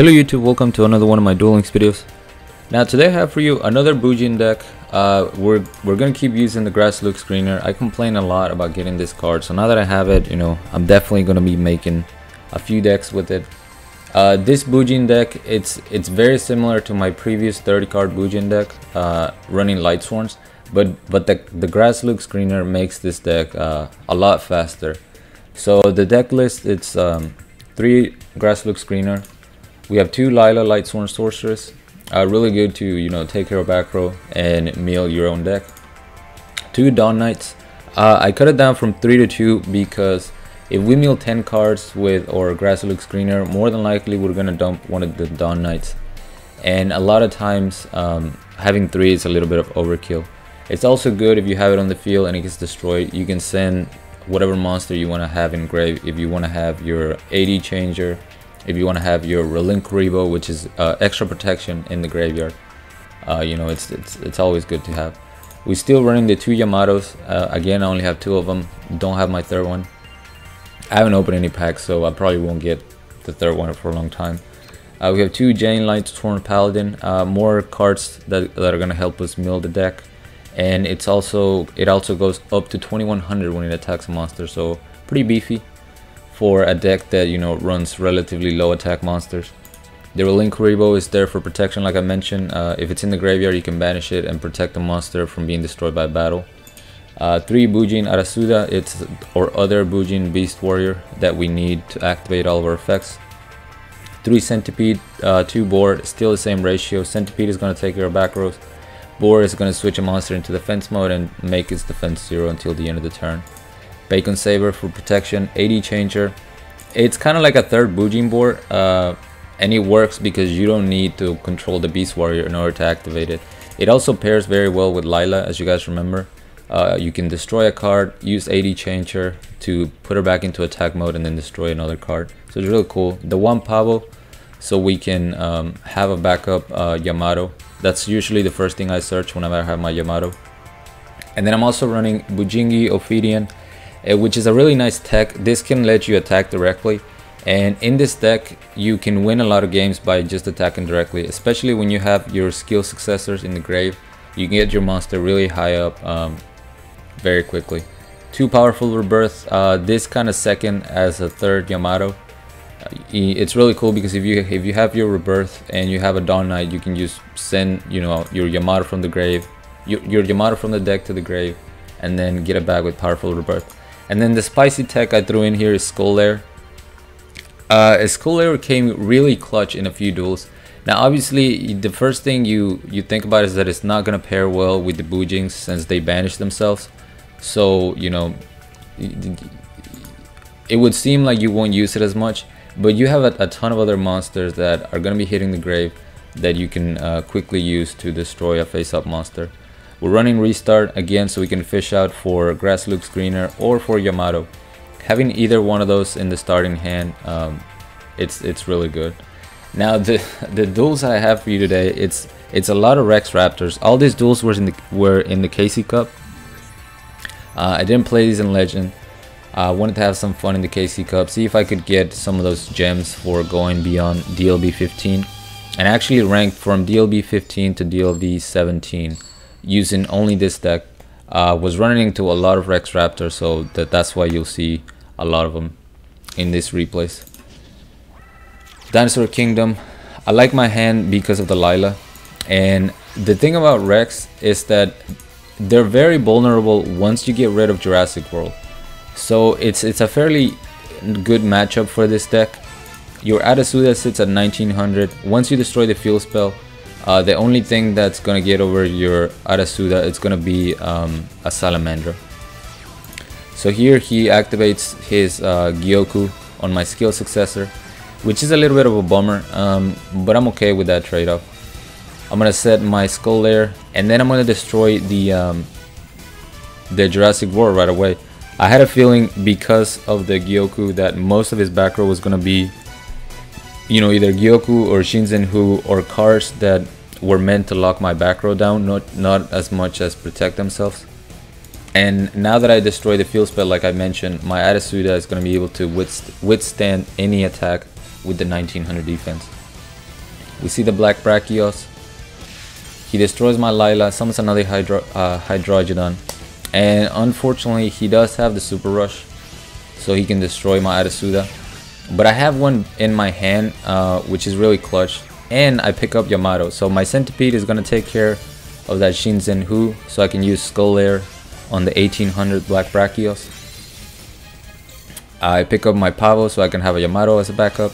Hello YouTube, welcome to another one of my Duel Links videos. Now today I have for you another Bujin deck. We're gonna keep using the grass look screener. I complain a lot about getting this card, so now that I have it, I'm definitely gonna be making a few decks with it. This Bujin deck, it's very similar to my previous 30 card Bujin deck, running Light Sworns, but the grass look screener makes this deck a lot faster. So the deck list, it's 3 grass look screener. We have 2 Lila Light Sworn Sorceress, really good to take care of back row and mill your own deck. 2 Dawn Knights. I cut it down from 3 to 2 because if we mill 10 cards with our grass look screener, more than likely we're gonna dump one of the Dawn Knights, and a lot of times having 3 is a little bit of overkill. It's also good if you have it on the field and it gets destroyed, you can send whatever monster you want to have in grave. If you want to have your AD changer, if you want to have your Relinkuribo, which is extra protection in the graveyard, it's always good to have. We're still running the 2 Yamatos. Again, I only have 2 of them. Don't have my 3rd one. I haven't opened any packs, so I probably won't get the 3rd one for a long time. We have 2 Jane Light Sworn Paladin. More cards that are gonna help us mill the deck, and it also goes up to 2100 when it attacks a monster, so pretty beefy for a deck that runs relatively low attack monsters. The Relinkuribo is there for protection, like I mentioned. If it's in the graveyard, you can banish it and protect the monster from being destroyed by battle. 3 Bujin Arasuda, it's our other Bujin Beast Warrior that we need to activate all of our effects. 3 Centipede, 2 Boar, still the same ratio. Centipede is going to take care of back rows. Boar is going to switch a monster into defense mode and make its defense 0 until the end of the turn. Bacon Saber for protection. AD changer, it's kind of like a 3rd Bujin board, and it works because you don't need to control the Beast Warrior in order to activate it. It also pairs very well with Lila, as you guys remember. You can destroy a card, use AD changer to put her back into attack mode, and then destroy another card. So it's really cool. The 1 Pavo, so we can have a backup Yamato. That's usually the first thing I search whenever I have my Yamato. And then I'm also running Bujingi Ophidian, which is a really nice tech. This can let you attack directly, and in this deck you can win a lot of games by just attacking directly, especially when you have your skill successors in the grave. You can get your monster really high up very quickly. 2 Powerful Rebirth, this kind of second as a 3rd Yamato. It's really cool because if you have your Rebirth and you have a Dawn Knight, you can just send your Yamato from the grave, your Yamato from the deck to the grave, and then get it back with Powerful Rebirth. And then the spicy tech I threw in here is Skull Lair. Skull Lair came really clutch in a few duels. Now obviously the first thing you think about is that it's not going to pair well with the Bujins since they banish themselves. So it would seem like you won't use it as much, but you have a ton of other monsters that are going to be hitting the grave that you can quickly use to destroy a face-up monster. We're running Restart again so we can fish out for Grass Look Screener or for Yamato. Having either one of those in the starting hand, it's really good. Now the duels I have for you today, it's a lot of Rex Raptors. All these duels were in the KC Cup. I didn't play these in Legend. I wanted to have some fun in the KC Cup, see if I could get some of those gems for going beyond DLB 15, and actually ranked from DLB 15 to DLB 17 using only this deck. Was running into a lot of Rex Raptor, so that's why you'll see a lot of them in this replays. Dinosaur Kingdom, I like my hand because of the Lila, and the thing about Rex is that they're very vulnerable once you get rid of Jurassic World. So it's a fairly good matchup for this deck. Your Arasuda sits at 1900. Once you destroy the field spell, the only thing that's gonna get over your Arasuda, it's gonna be a Salamandra. So here he activates his Gyoku on my skill successor, which is a little bit of a bummer, but I'm okay with that trade-off. I'm gonna set my Skull Lair, and then I'm gonna destroy the Jurassic World right away. I had a feeling because of the Gyoku that most of his back row was gonna be either Gyoku or Shinzenhu or cards that were meant to lock my back row down, not as much as protect themselves. And now that I destroy the field spell, like I mentioned, my Arasuda is going to be able to withstand any attack with the 1900 defense. We see the black Brachios. He destroys my Lila, summons another Hydrogeodon, and unfortunately he does have the Super Rush, so he can destroy my Arasuda. But I have one in my hand, which is really clutch, and I pick up Yamato, so my Centipede is gonna take care of that Shinzen-Hu, so I can use Skull Lair on the 1800 black Brachios. I pick up my Pavo so I can have a Yamato as a backup,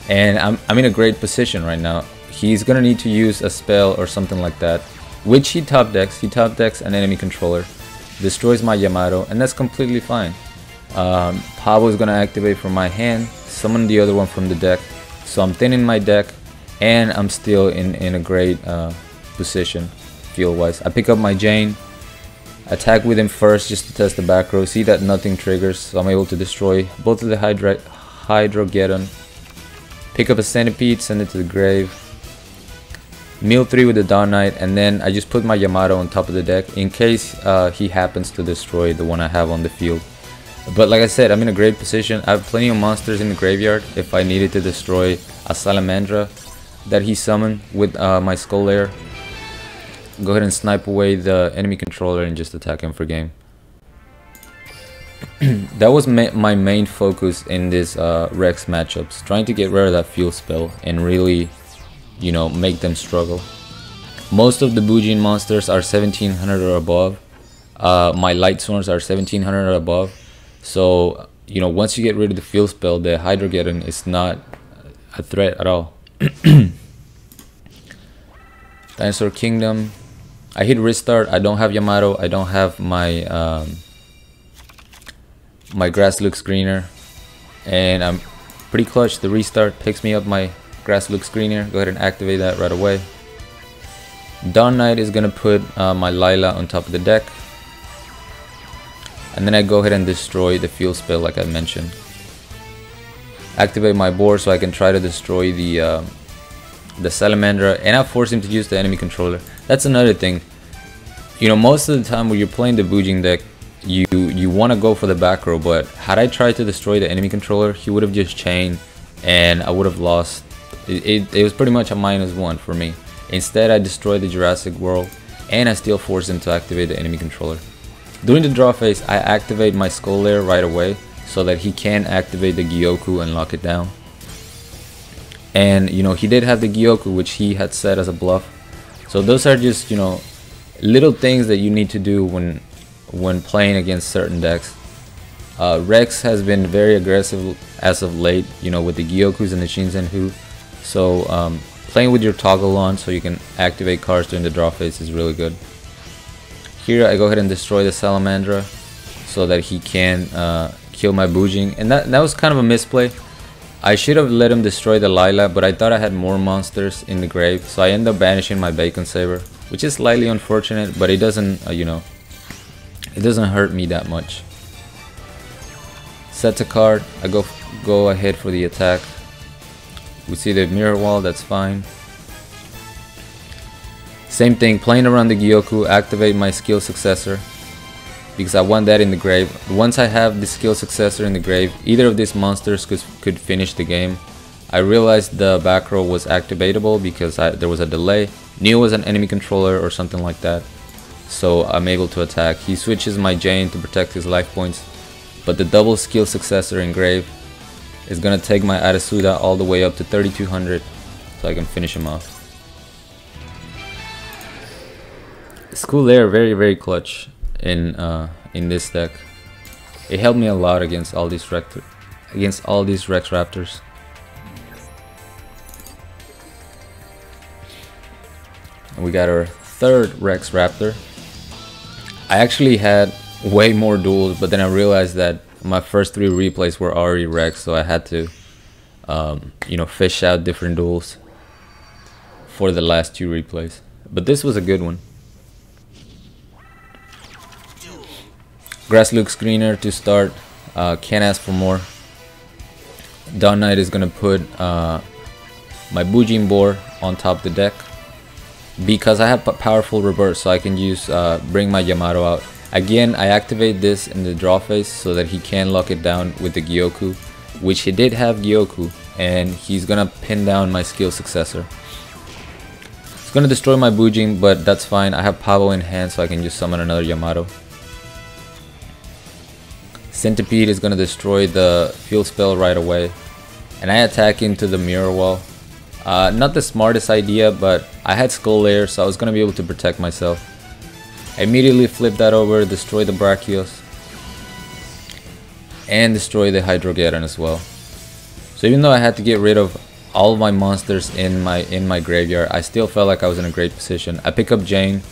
and I'm in a great position right now. He's gonna need to use a spell or something like that, which he top decks. He top decks an enemy controller, destroys my Yamato, and that's completely fine. Pavo is gonna activate from my hand, summon the other one from the deck, so I'm thinning my deck, and I'm still in a great position field wise. I pick up my Jane, attack with him first just to test the back row, see that nothing triggers, so I'm able to destroy both of the Hydrogeddon. Pick up a Centipede, send it to the grave, Meal 3 with the Dawn Knight, and then I just put my Yamato on top of the deck in case he happens to destroy the one I have on the field. But like I said, I'm in a great position. I have plenty of monsters in the graveyard if I needed to destroy a Salamandra that he summoned with my Skull Lair. Go ahead and snipe away the enemy controller and just attack him for game. That was my main focus in this Rex matchups, trying to get rid of that fuel spell and really, you know, make them struggle. Most of the Bujin monsters are 1700 or above. My Light Sworns are 1700 or above. So, you know, once you get rid of the fuel spell, the Hydrogeddon is not a threat at all. Dinosaur Kingdom. I hit restart. I don't have Yamato. I don't have my my grass looks greener, and I'm pretty clutch. The restart picks me up my grass looks greener. Go ahead and activate that right away. Dawn Knight is gonna put my Lila on top of the deck, and then I go ahead and destroy the fuel spell like I mentioned. Activate my board so I can try to destroy the Salamandra, and I force him to use the enemy controller. That's another thing. You know, most of the time when you're playing the Bujin deck, you want to go for the back row, but had I tried to destroy the enemy controller, he would have just chained and I would have lost. It was pretty much a -1 for me. Instead, I destroyed the Jurassic World and I still forced him to activate the enemy controller. During the draw phase, I activate my Skull Lair right away so that he can activate the Gyoku and lock it down. And you know, he did have the Gyoku, which he had set as a bluff. So those are just, you know, little things that you need to do when playing against certain decks. Rex has been very aggressive as of late, you know, with the Gyokus and the Shinzen-Hu. So playing with your toggle on so you can activate cards during the draw phase is really good. Here I go ahead and destroy the Salamandra so that he can kill my Bujin, and that was kind of a misplay. I should have let him destroy the Lila, but I thought I had more monsters in the grave, so I end up banishing my Bacon Saber, which is slightly unfortunate, but it doesn't, you know, it doesn't hurt me that much. Set a card, I go ahead for the attack. We see the mirror wall, that's fine. Same thing, playing around the Gyoku, activate my skill successor because I want that in the grave. Once I have the skill successor in the grave, either of these monsters could finish the game. I realized the back row was activatable because there was a delay. Knew it was an enemy controller or something like that, so I'm able to attack. He switches my Jane to protect his life points, but the double skill successor in grave is gonna take my Arasuda all the way up to 3200 so I can finish him off. Skull Lair very clutch in this deck. It helped me a lot against all these Rex Raptors. And we got our third Rex Raptor. I actually had way more duels, but then I realized that my first 3 replays were already Rex, so I had to you know, fish out different duels for the last 2 replays. But this was a good one. Grass looks greener to start, can't ask for more. Dawn Knight is gonna put my Bujin board on top of the deck because I have powerful reverse, so I can use bring my Yamato out. Again, I activate this in the draw phase so that he can lock it down with the Gyoku, which he did have Gyoku, and he's gonna pin down my skill successor. It's gonna destroy my Bujin, but that's fine. I have Pavo in hand, so I can just summon another Yamato. Centipede is gonna destroy the field spell right away, and I attack into the mirror wall. Not the smartest idea, but I had Skull Lair, so I was gonna be able to protect myself. I immediately flip that over, destroy the Brachios, and destroy the Hydrogeddon as well. So even though I had to get rid of all of my monsters in my graveyard, I still felt like I was in a great position. I pick up Jane,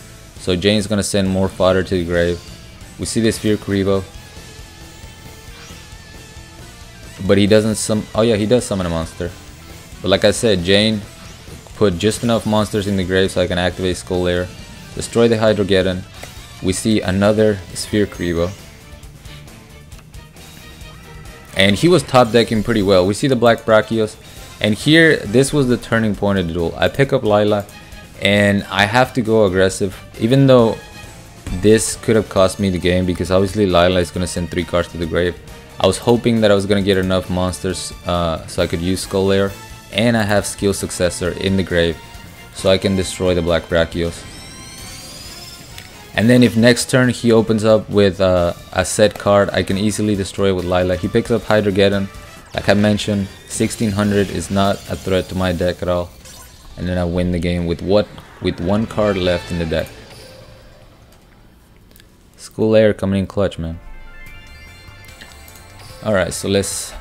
so Jane's gonna send more fodder to the grave. We see this Sphere Kuriboh, but he doesn't oh yeah, he does summon a monster. But like I said, Jane put just enough monsters in the grave so I can activate Skull Lair, destroy the Hydrogeddon. We see another Sphere Kuriboh, and he was top decking pretty well. We see the Black Brachios. And here, this was the turning point of the duel. I pick up Lila, and I have to go aggressive, even though this could have cost me the game, because obviously Lila is going to send 3 cards to the grave. I was hoping that I was going to get enough monsters so I could use Skull Lair, and I have Skill Successor in the grave, so I can destroy the Black Brachios. And then if next turn he opens up with a set card, I can easily destroy it with Lila. He picks up Hydrogeddon. Like I mentioned, 1600 is not a threat to my deck at all. And then I win the game with 1 card left in the deck. Skull Lair coming in clutch, man. Alright, so let's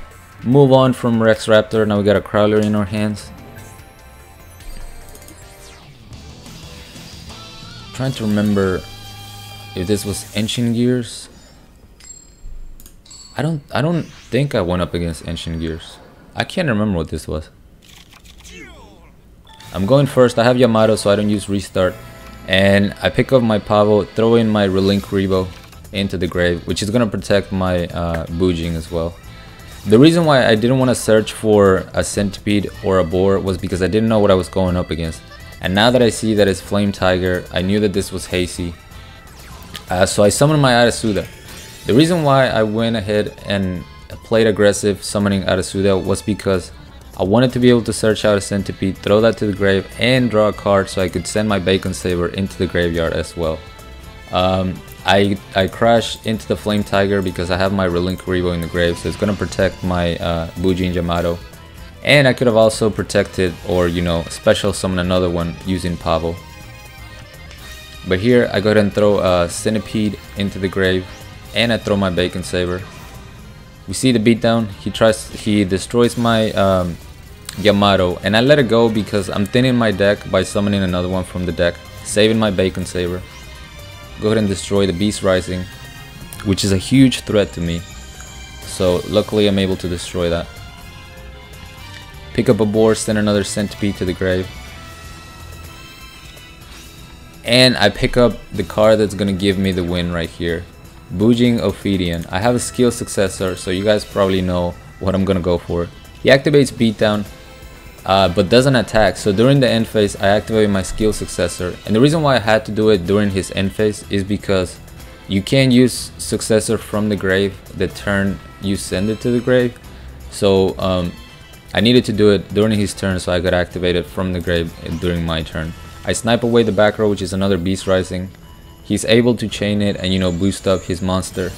move on from Rex Raptor. Now we got a Crowler in our hands. Trying to remember if this was Ancient Gears. I don't think I went up against Ancient Gears. I can't remember what this was. I'm going first. I have Yamato, so I don't use restart. And I pick up my Pavo, throw in my Relink Kuriboh into the grave, which is gonna protect my Bujin as well. The reason why I didn't want to search for a Centipede or a Boar was because I didn't know what I was going up against. And now that I see that it's Flame Tiger, I knew that this was Hazy. So I summoned my Arasuda. The reason why I went ahead and played aggressive summoning Arasuda was because I wanted to be able to search out a Centipede, throw that to the grave, and draw a card so I could send my Bacon Saber into the graveyard as well. I crashed into the Flame Tiger because I have my Relink Kuriboh in the grave, so it's going to protect my Bujin Yamato. And I could have also protected, or you know, special summon another one using Pavo. But here I go ahead and throw a Centipede into the grave, and I throw my Bacon Saber. We see the beatdown. He destroys my Yamato, and I let it go because I'm thinning my deck by summoning another one from the deck, saving my Bacon Saber. Go ahead and destroy the Beast Rising, which is a huge threat to me. So luckily I'm able to destroy that. Pick up a Boar, send another Centipede to the grave. And I pick up the card that's gonna give me the win right here. Bujin Ophidian. I have a Skill Successor, so you guys probably know what I'm gonna go for. He activates Beatdown, but doesn't attack. So during the end phase, I activate my Skill Successor. And the reason why I had to do it during his end phase is because you can't use Successor from the grave the turn you send it to the grave. So I needed to do it during his turn so I could activate it from the grave during my turn. I snipe away the back row, which is another Beast Rising. He's able to chain it and, you know, boost up his monster.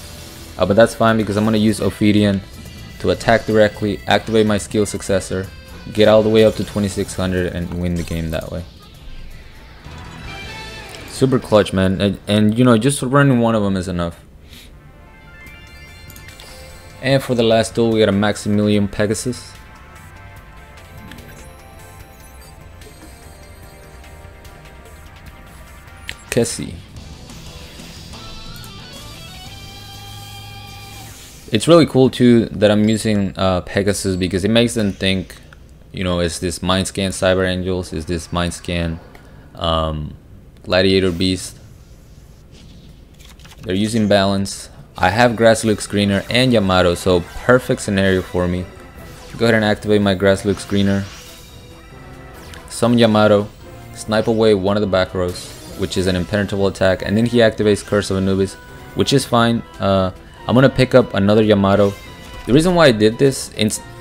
But that's fine because I'm going to use Ophidian to attack directly, activate my Skill Successor, get all the way up to 2600 and win the game that way. Super clutch, man. And you know, just running one of them is enough. And for the last duel, we got a Maximilian Pegasus. Kessie. It's really cool too that I'm using Pegasus because it makes them think, you know, is this Mind Scan Cyber Angels? Is this Mind Scan Gladiator Beast? They're using balance. I have Grasslook Screener and Yamato, so perfect scenario for me. Go ahead and activate my Grasslook Screener. Summon Yamato, snipe away one of the back rows, which is an impenetrable attack, and then he activates Curse of Anubis, which is fine. I'm gonna pick up another Yamato. The reason why I did this,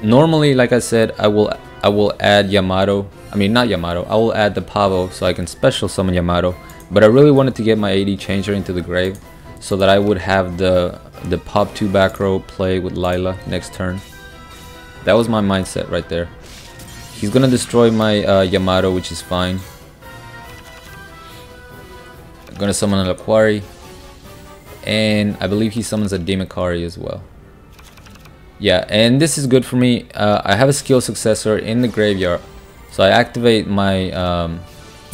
normally, like I said, I will I will add Yamato. I mean, not Yamato. I will add the Pavo so I can special summon Yamato. But I really wanted to get my AD changer into the grave so that I would have the pop 2 back row play with Lila next turn. That was my mindset right there. He's gonna destroy my Yamato, which is fine. I'm gonna summon a Laquari, and I believe he summons a Demakari as well. Yeah, and this is good for me. I have a skill successor in the graveyard, so I activate my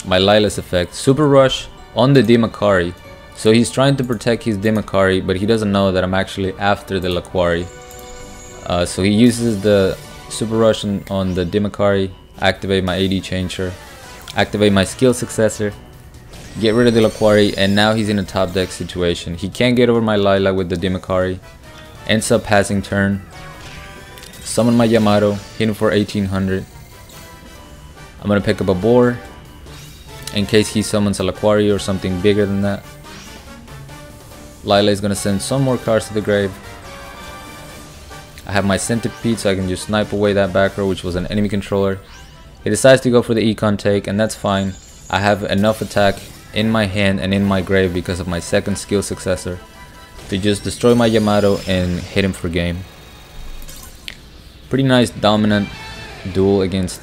my Lila's effect, Super Rush on the Demakari. So he's trying to protect his Demakari, but he doesn't know that I'm actually after the Laquari. So he uses the Super Rush on the Demakari, activate my AD changer, activate my skill successor, get rid of the Laquari, and now he's in a top deck situation. He can't get over my Lila with the Demakari, ends up passing turn, summon my Yamato, hit him for 1800. I'm gonna pick up a boar in case he summons a Laquari or something bigger than that. Lila is gonna send some more cards to the grave. I have my Centipede so I can just snipe away that back row, which was an enemy controller. He decides to go for the Econ take, and that's fine. I have enough attack in my hand and in my grave because of my second skill successor to just destroy my Yamato and hit him for game. Pretty nice dominant duel against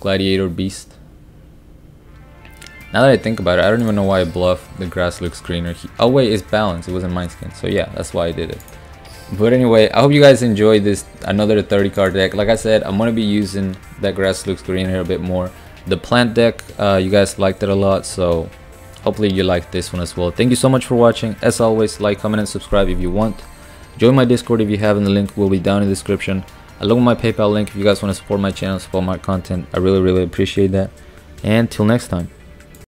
Gladiator Beast. Now that I think about it, I don't even know why I bluffed the grass looks greener. Oh wait, it's balanced, it wasn't mind skin, so yeah, that's why I did it. But anyway, I hope you guys enjoyed this another 30 card deck. Like I said, I'm gonna be using that grass looks greener a bit more. The plant deck, you guys liked it a lot, so hopefully you liked this one as well. Thank you so much for watching. As always, like, comment, and subscribe if you want. Join my Discord if you haven't. The link will be down in the description, along with my PayPal link if you guys want to support my channel, support my content. I really appreciate that. And till next time.